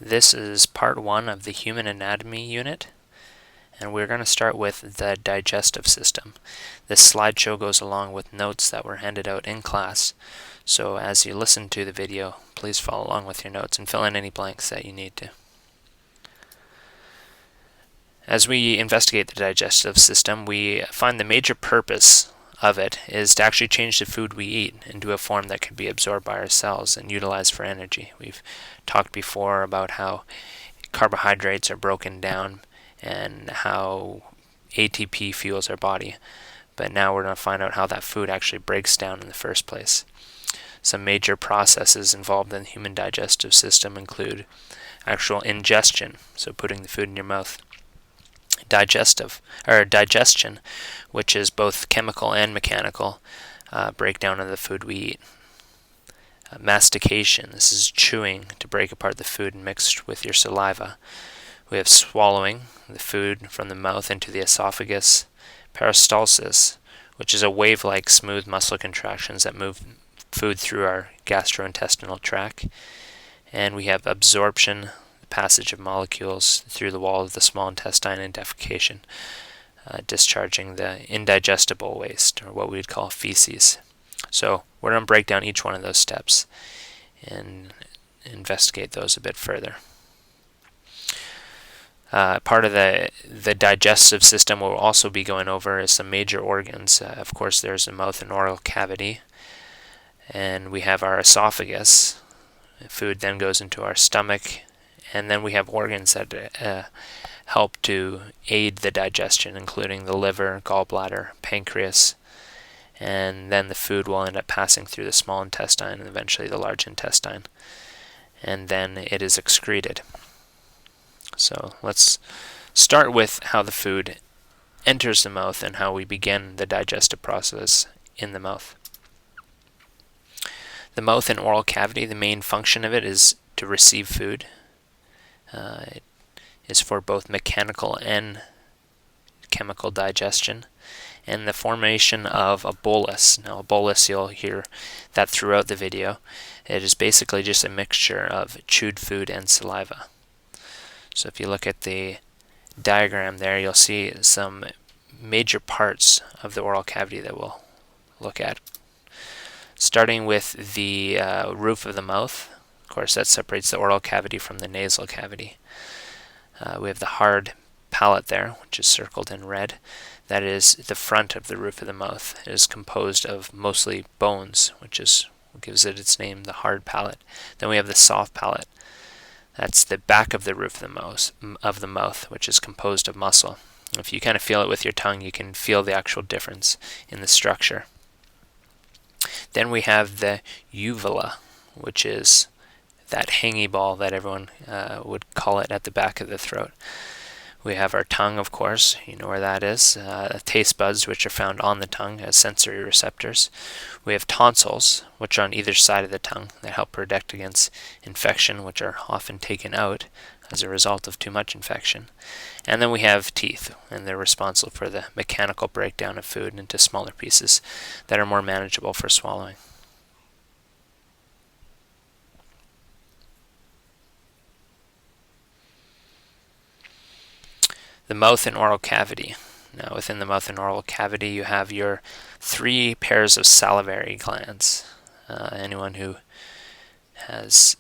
This is part 1 of the human anatomy unit, and we're going to start with the digestive system. This slideshow goes along with notes that were handed out in class, so as you listen to the video, please follow along with your notes and fill in any blanks that you need to. As we investigate the digestive system, we find the major purpose of it is to actually change the food we eat into a form that can be absorbed by our cells and utilized for energy. We've talked before about how carbohydrates are broken down and how ATP fuels our body, but now we're going to find out how that food actually breaks down in the first place. Some major processes involved in the human digestive system include actual ingestion, so putting the food in your mouth, digestion, which is both chemical and mechanical breakdown of the food we eat. Mastication, this is chewing to break apart the food and mix with your saliva. We have swallowing the food from the mouth into the esophagus. Peristalsis, which is a wave-like smooth muscle contractions that move food through our gastrointestinal tract. And we have absorption, passage of molecules through the wall of the small intestine, and defecation, discharging the indigestible waste, or what we would call feces. So we're going to break down each one of those steps and investigate those a bit further. Part of the digestive system we'll also be going over is some major organs. Of course, there's the mouth and oral cavity, and we have our esophagus. Food then goes into our stomach, and then we have organs that help to aid the digestion, including the liver, gallbladder, pancreas, and then the food will end up passing through the small intestine and eventually the large intestine, and then it is excreted. So let's start with how the food enters the mouth and how we begin the digestive process in the mouth. The mouth and oral cavity, the main function of it is to receive food. It is for both mechanical and chemical digestion, and the formation of a bolus. Now, a bolus, you'll hear that throughout the video. It is basically just a mixture of chewed food and saliva. So if you look at the diagram there, you'll see some major parts of the oral cavity that we'll look at. Starting with the roof of the mouth. Of course, that separates the oral cavity from the nasal cavity. We have the hard palate there, which is circled in red. That is the front of the roof of the mouth. It is composed of mostly bones, which is what gives it its name, the hard palate. Then we have the soft palate. That's the back of the roof of the mouth, which is composed of muscle. If you kind of feel it with your tongue, you can feel the actual difference in the structure. Then we have the uvula, which is that hangy ball that everyone would call it at the back of the throat. We have our tongue, of course, you know where that is. Taste buds, which are found on the tongue as sensory receptors. We have tonsils, which are on either side of the tongue that help protect against infection, which are often taken out as a result of too much infection. And then we have teeth, and they're responsible for the mechanical breakdown of food into smaller pieces that are more manageable for swallowing. The mouth and oral cavity. Now, within the mouth and oral cavity, you have your 3 pairs of salivary glands. Anyone who has